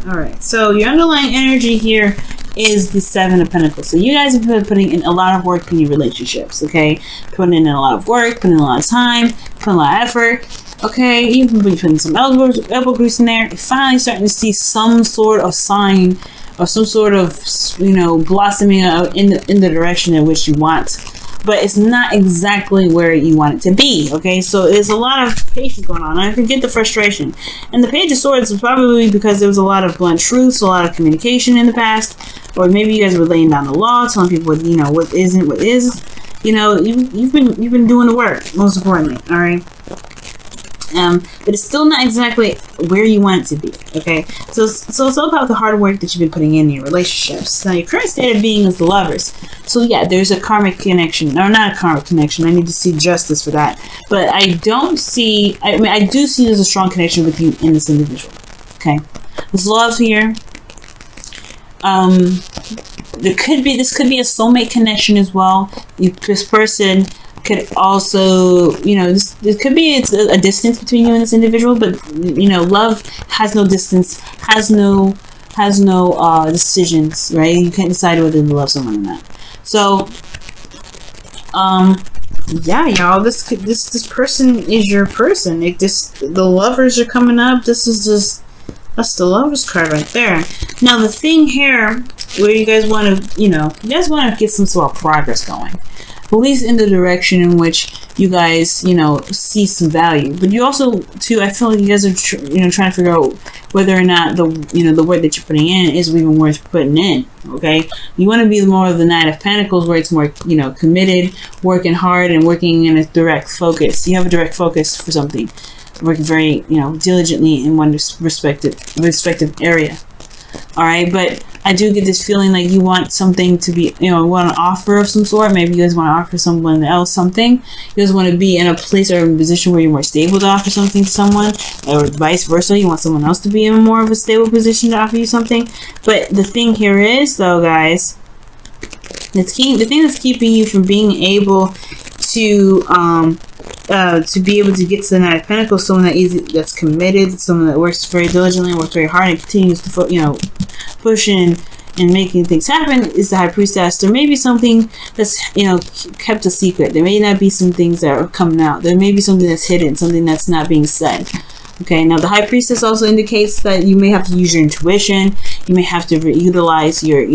All right. So your underlying energy here is the Seven of Pentacles. So you guys have been putting in a lot of work in your relationships. Okay, putting in a lot of work, putting in a lot of time, putting a lot of effort. Okay, you've been putting some elbow grease in there. You're finally starting to see some sort of sign or some sort of, you know, blossoming in the direction in which you want. But it's not exactly where you want it to be, okay? So there's a lot of patience going on. I can get the frustration. And the Page of Swords is probably because there was a lot of blunt truths, a lot of communication in the past. Or maybe you guys were laying down the law, telling people, you know, what isn't, what is. You know, you've been doing the work, most importantly, all right? But it's still not exactly where you want it to be, okay? So it's all about the hard work that you've been putting in your relationships. Now, your current state of being is the Lovers. So yeah, there's a karmic connection, or not a karmic connection. I need to see justice for that. But I don't see, I mean, I do see there's a strong connection with you in this individual, okay? There's love here. This could be a soulmate connection as well. This person could also, you know, this could be a distance between you and this individual, but you know, love has no distance, has no decisions, right? You can't decide whether to love someone or not. So yeah, y'all, this person is your person. The Lovers are coming up. That's the Lovers card right there. Now the thing here where you guys want to, you guys want to get some sort of progress going, at least in the direction in which you guys, you know, see some value. But you also, too, I feel like you guys are, trying to figure out whether or not the work that you're putting in is even worth putting in. Okay, you want to be more of the Knight of Pentacles, where it's more, committed, working hard, and working in a direct focus. You have a direct focus for something, working very, diligently in one respective area. All right, but I do get this feeling like you want something to be, want an offer of some sort. Maybe you guys want to offer someone else something. You guys want to be in a place or a position where you're more stable to offer something to someone, or vice versa. You want someone else to be in more of a stable position to offer you something. But the thing here is, though, guys, the thing that's keeping you from being able to be able to get to the Knight of Pentacles, someone that's committed, someone that works very diligently, works very hard, and continues to pushing and making things happen, is the High Priestess. There may be something that's kept a secret. There may not be some things that are coming out. There may be something that's hidden, something that's not being said. Okay, now the High Priestess also indicates that you may have to use your intuition. You may have to utilize your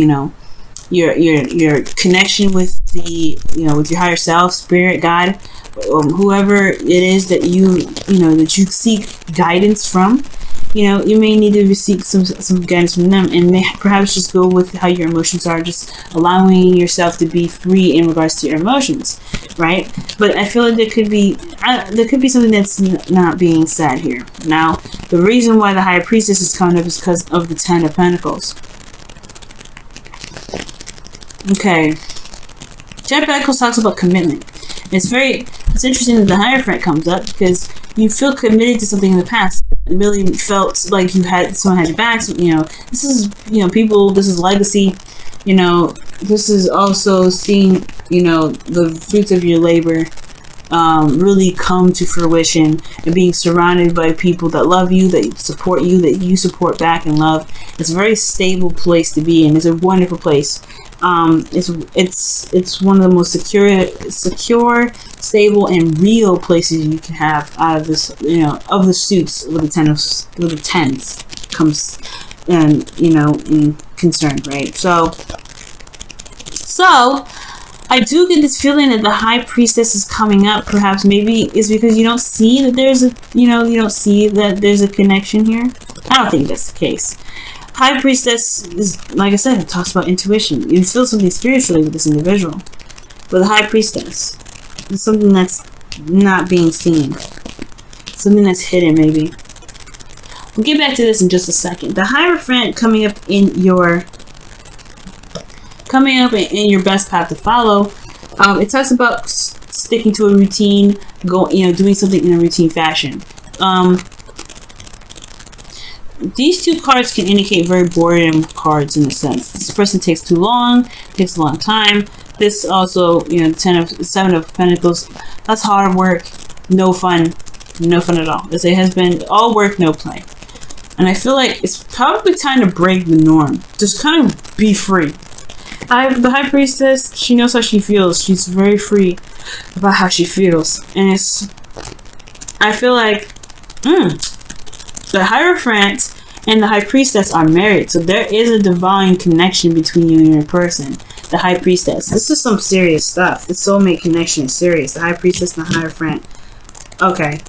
connection with with your higher self, spirit, God, whoever it is that that you seek guidance from. You may need to seek some guidance from them, and perhaps just go with how your emotions are, just allowing yourself to be free in regards to your emotions, right? But I feel like there could be something that's not being said here. Now, the reason why the High Priestess is coming up is because of the Ten of Pentacles. Okay, Ten of Pentacles talks about commitment. It's interesting that the Hierophant comes up, because you feel committed to something in the past. It really felt like someone had your back. So, this is people. This is legacy. This is also seeing the fruits of your labor really come to fruition, and being surrounded by people that love you, that support you, that you support back and love. It's a very stable place to be in. It's a wonderful place. It's one of the most secure, stable, and real places you can have out of this, of the suits with the tens comes, and in concern, right? So I do get this feeling that the High Priestess is coming up. Perhaps maybe it's because you don't see that there's a connection here. I don't think that's the case. High Priestess is, like I said, it talks about intuition. You feel something spiritually with this individual. But the High Priestess is something that's not being seen. Something that's hidden, maybe. We'll get back to this in just a second. The Hierophant coming up in your best path to follow. It talks about sticking to a routine, doing something in a routine fashion. These two cards can indicate very boredom cards in a sense. This person takes too long, takes a long time. This also, Seven of Pentacles, that's hard work, no fun at all. As it has been all work, no play. And I feel like it's probably time to break the norm. Just kind of be free. The High Priestess, she knows how she feels. She's very free about how she feels. And I feel like, the Hierophant and the High Priestess are married. So there is a divine connection between you and your person. The High Priestess. This is some serious stuff. The soulmate connection is serious. The High Priestess and the Hierophant. Okay.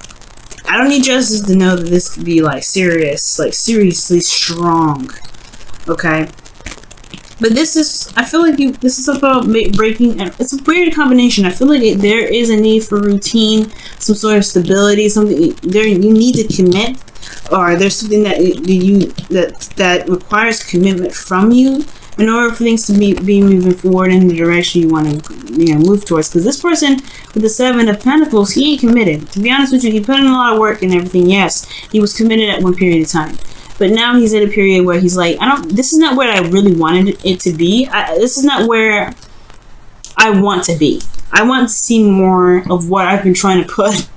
I don't need justice to know that this could be like serious, like seriously strong. Okay. But this is, I feel like this is about breaking, it's a weird combination. I feel like there is a need for routine, some sort of stability, something there you need to commit, or there's something that that requires commitment from you in order for things to be moving forward in the direction you want to move towards. Because this person with the Seven of Pentacles, he ain't committed. To be honest with you, he put in a lot of work and everything. Yes, he was committed at one period of time. But now he's at a period where he's like, this is not where I really wanted it to be. This is not where I want to be. I want to see more of what I've been trying to put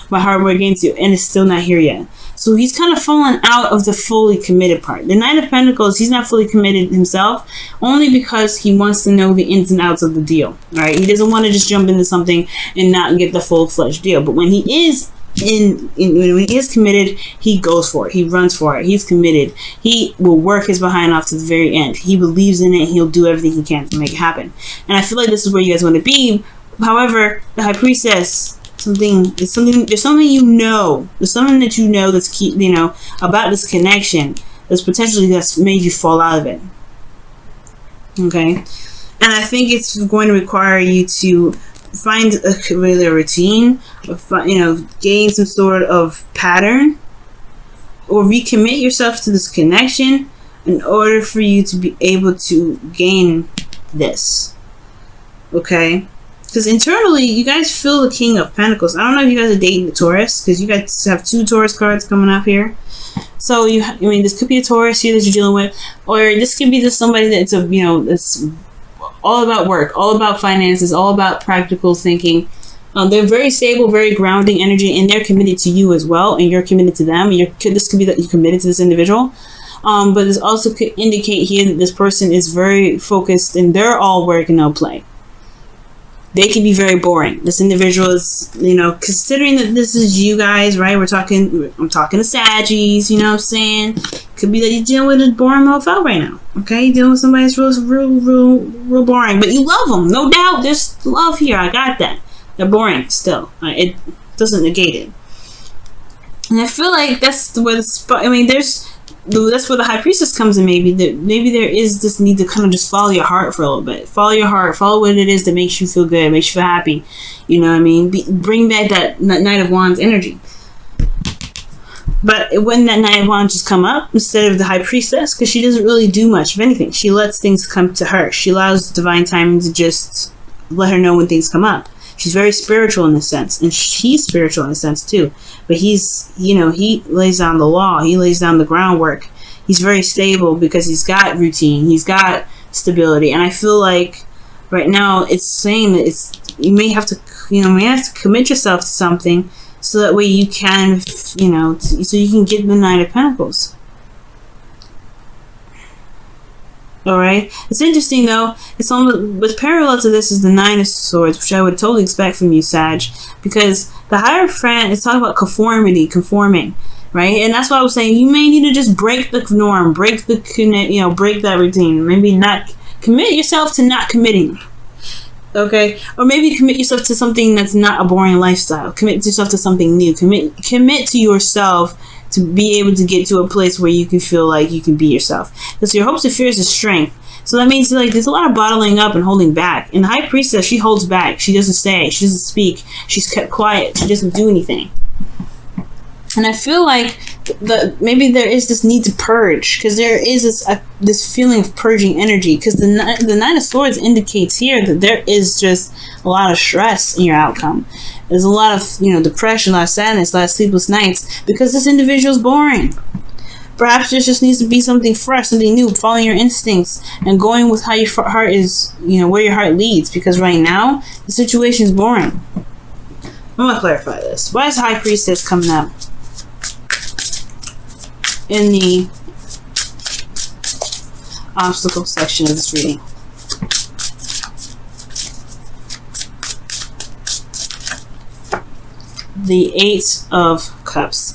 my hard work into, and it's still not here yet. So he's kind of fallen out of the fully committed part. The Knight of Pentacles, he's not fully committed himself, only because he wants to know the ins and outs of the deal. Right? He doesn't want to just jump into something and not get the full-fledged deal. But when he is when he is committed, he goes for it. He runs for it. He's committed. He will work his behind off to the very end. He believes in it. He'll do everything he can to make it happen. And I feel like this is where you guys want to be. However, the High Priestess, there's something you know. There's something that you know that's about this connection that's made you fall out of it. Okay, and I think it's going to require you to find a routine, or gain some sort of pattern, or recommit yourself to this connection in order for you to be able to gain this. Okay, because internally you guys feel the King of Pentacles. I don't know if you guys are dating the Taurus, because you guys have 2 Taurus cards coming up here. So this could be a Taurus here that you're dealing with, or this could be just somebody that's that's all about work, all about finances, all about practical thinking. They're very stable, very grounding energy, and they're committed to you as well, and you're committed to them. This could be that you're committed to this individual. But this also could indicate here that this person is very focused, and they're all work and no play. They can be very boring. This individual is, considering that this is you guys, right? I'm talking to Saggies, you know what I'm saying? Could be that you're dealing with a boring mofo right now, okay? You're dealing with somebody that's real boring, but you love them, no doubt. There's love here, I got that. They're boring still. It doesn't negate it. And I feel like that's where that's where the High Priestess comes in. Maybe there is this need to kind of just follow your heart for a little bit. Follow your heart. Follow what it is that makes you feel good, makes you feel happy. You know what I mean? Bring back that Knight of Wands energy. But when that Knight of Wands just come up instead of the High Priestess, because she doesn't really do much of anything. She lets things come to her. She allows divine timing to just let her know when things come up. She's very spiritual in this sense, and he's spiritual in a sense too. But he's, he lays down the law. He lays down the groundwork. He's very stable because he's got routine. He's got stability. And I feel like right now it's saying that you may have to commit yourself to something so that way you can, so you can get the Knight of Pentacles. All right. It's interesting though. It's almost parallel to this is the Nine of Swords, which I would totally expect from you, Sag, because the Hierophant is talking about conforming, right? And that's why I was saying you may need to just break the norm, break that routine. Maybe not commit yourself to not committing. Okay, or maybe commit yourself to something that's not a boring lifestyle. Commit yourself to something new. Commit to yourself to be able to get to a place where you can feel like you can be yourself. Because your hopes and fears is strength. So that means there's a lot of bottling up and holding back. And the High Priestess, she holds back. She doesn't say. She doesn't speak. She's kept quiet. She doesn't do anything. And I feel like maybe there is this need to purge, because there is this feeling of purging energy, because the Nine of Swords indicates here that there is just a lot of stress in your outcome. There's a lot of depression, a lot of sadness, a lot of sleepless nights, because this individual is boring. Perhaps there just needs to be something fresh, something new, following your instincts and going with how your heart is, where your heart leads, because right now the situation is boring. I'm going to clarify this. Why is High Priestess coming up? in the obstacle section of this reading. The Eight of Cups.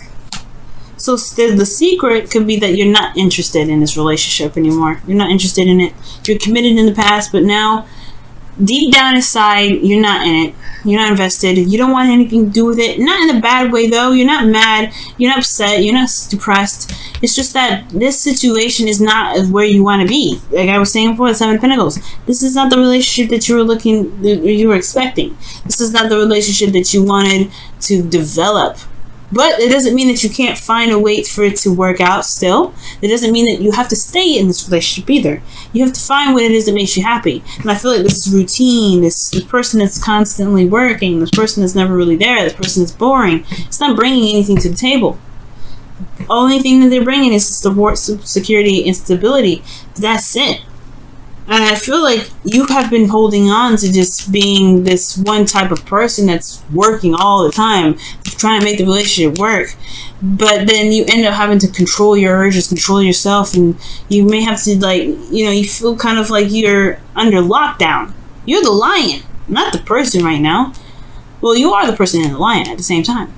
So the secret could be that you're not interested in this relationship anymore. You're not interested in it. You're committed in the past, but now, deep down inside, you're not in it. You're not invested. You don't want anything to do with it. Not in a bad way, though. You're not mad. You're not upset. You're not depressed. It's just that this situation is not where you want to be. Like I was saying before, the Seven of Pentacles. This is not the relationship that you were expecting. This is not the relationship that you wanted to develop. But it doesn't mean that you can't find a way for it to work out still. It doesn't mean that you have to stay in this relationship either. You have to find what it is that makes you happy. And I feel like this is routine. This person that's constantly working. This person that's never really there. This person that's boring. It's not bringing anything to the table. The only thing that they're bringing is support, security, and stability. That's it. And I feel like you have been holding on to just being this one type of person that's working all the time, trying to make the relationship work. But then you end up having to control your urges, control yourself, and you may have to, like, you know, you feel kind of like you're under lockdown. You're the lion, not the person right now. Well, you are the person and the lion at the same time.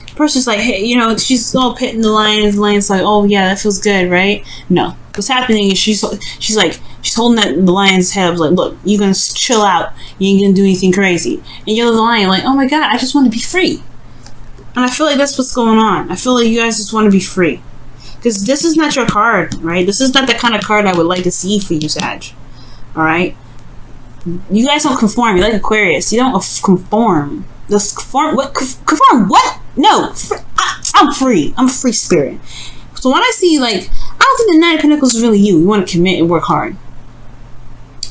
The person's like, hey, you know, she's all petting the lion, and the lion's like, oh yeah, that feels good, right? No. What's happening is she's holding the lion's head up, like, look, you're gonna chill out, you ain't gonna do anything crazy. And you're the lion, like, oh my god, I just want to be free. And I feel like that's what's going on. I feel like you guys just want to be free. Because this is not your card, right? This is not the kind of card I would like to see for you, Sag. Alright? You guys don't conform. You're like Aquarius. You don't conform. Just conform? What? Conform what? No. I'm free. I'm a free spirit. So when I see, like, I don't think the Nine of Pentacles is really you. You want to commit and work hard.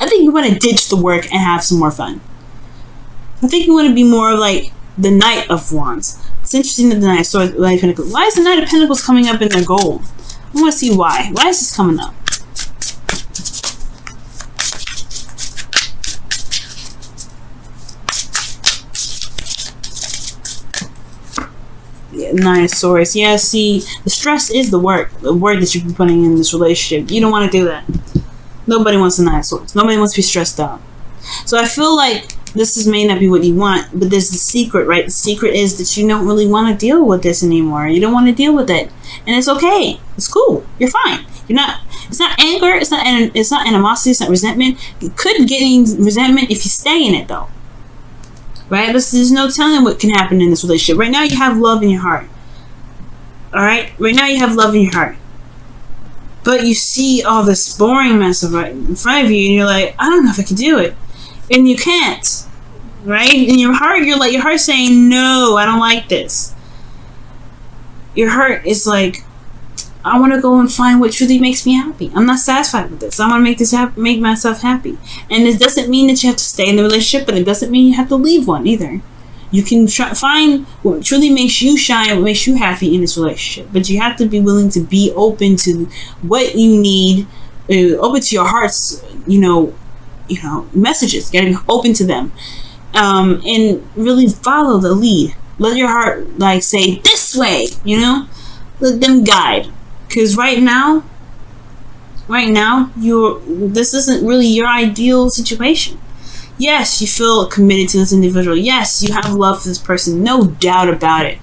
I think you want to ditch the work and have some more fun. I think you want to be more like the Knight of Wands. It's interesting that the Knight of Pentacles. Why is the Knight of Pentacles coming up in their gold? I want to see why. Why is this coming up? Nine of Swords. Yeah, see, the stress is the work that you've been putting in this relationship. You don't want to do that. Nobody wants the Nine of Swords. Nobody wants to be stressed out. So I feel like this may not be what you want, but there's the secret, right? The secret is that you don't really want to deal with this anymore. You don't want to deal with it, and it's okay. It's cool. You're fine. You're not. It's not anger. It's not animosity. It's not resentment. You could get resentment if you stay in it, though. Right? There's no telling what can happen in this relationship. Right now, you have love in your heart. Alright? Right now, you have love in your heart. But you see all this boring mess right in front of you, and you're like, I don't know if I can do it. And you can't. Right? In your heart, your heart's saying, no, I don't like this. Your heart is like, I want to go and find what truly makes me happy. I'm not satisfied with this. I want to make myself happy. And it doesn't mean that you have to stay in the relationship, but it doesn't mean you have to leave one either. You can find what truly makes you shine, what makes you happy in this relationship. But you have to be willing to be open to what you need, open to your heart's, messages. You gotta be open to them, and really follow the lead. Let your heart say this way. Let them guide. Because right now, this isn't really your ideal situation. Yes, you feel committed to this individual. Yes, you have love for this person. No doubt about it.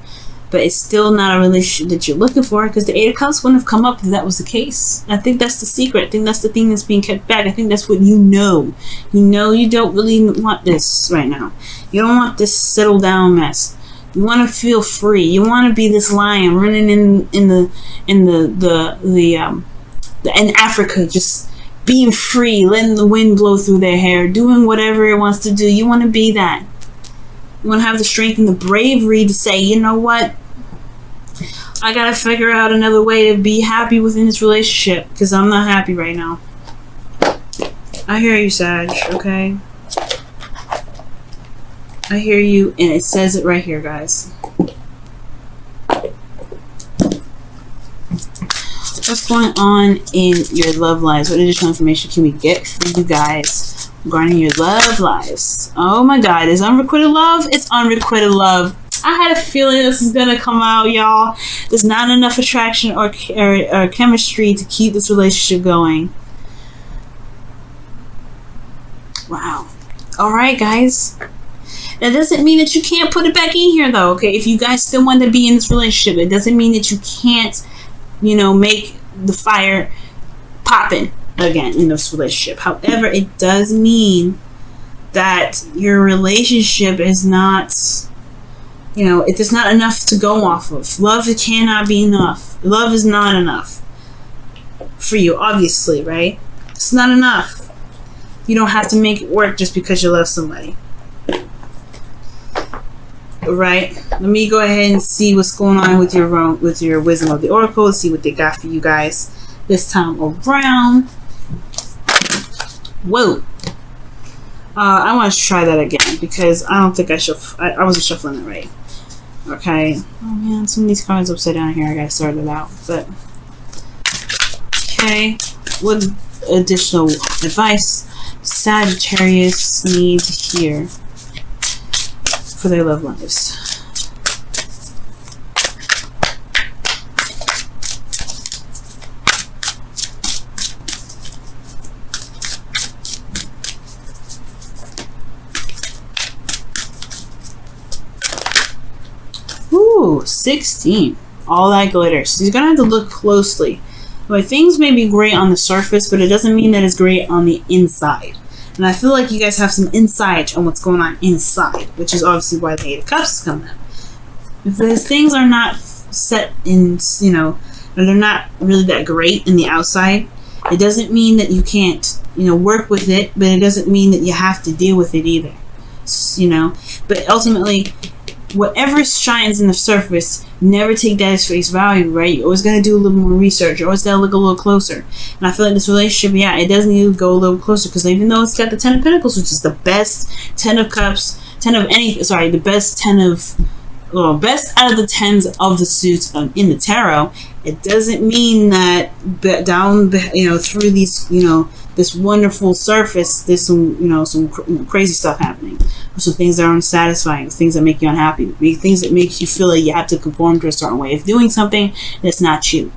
But it's still not a relationship that you're looking for, because the Eight of Cups wouldn't have come up if that was the case. I think that's the secret. I think that's the thing that's being kept back. I think that's what you know. You don't really want this right now. You don't want this settled down mess. You want to feel free. You want to be this lion running in Africa, just being free, letting the wind blow through their hair, doing whatever it wants to do. You want to be that. You want to have the strength and the bravery to say, you know what? I gotta figure out another way to be happy within this relationship, because I'm not happy right now. I hear you, Sag, okay? I hear you, and it says it right here, guys. What's going on in your love lives? What additional information can we get for you guys regarding your love lives? Oh my God, is unrequited love? It's unrequited love. I had a feeling this is gonna come out, y'all. There's not enough attraction or chemistry to keep this relationship going. Wow. All right, guys. That doesn't mean that you can't put it back in here, though. Okay, if you guys still want to be in this relationship, it doesn't mean that you can't, you know, make the fire popping again in this relationship. However, it does mean that your relationship is not, you know, it is not enough to go off of. Love, it cannot be enough. Love is not enough for you, obviously, right? It's not enough. You don't have to make it work just because you love somebody. Right? Let me go ahead and see what's going on with your wisdom of the oracle. Let's see what they got for you guys this time around. Whoa. I want to try that again because I don't think I wasn't shuffling it right. Okay. Oh man, some of these cards upside down here. I gotta sort it out. But okay. What additional advice Sagittarius needs here for their love lives? Ooh, 16. All that glitter. So you're gonna have to look closely. But things may be great on the surface, but it doesn't mean that it's great on the inside. And I feel like you guys have some insight on what's going on inside, which is obviously why the Eight of Cups is coming up. If those things are not set in, you know, or they're not really that great in the outside, it doesn't mean that you can't, you know, work with it, but it doesn't mean that you have to deal with it either. You know, but ultimately, whatever shines in the surface, never take that as face value, right? You always got to do a little more research. You always got to look a little closer. And I feel like this relationship, yeah, it does need to go a little closer because even though it's got the 10 of Pentacles, which is the best 10 of Cups, 10 of anything, sorry, the best 10 of, well, best out of the 10s of the suits in the tarot, it doesn't mean that down, you know, through these, you know, this wonderful surface, there's some, you know, some crazy stuff happening. So things that are unsatisfying, things that make you unhappy, things that make you feel like you have to conform to a certain way of doing something that's not you.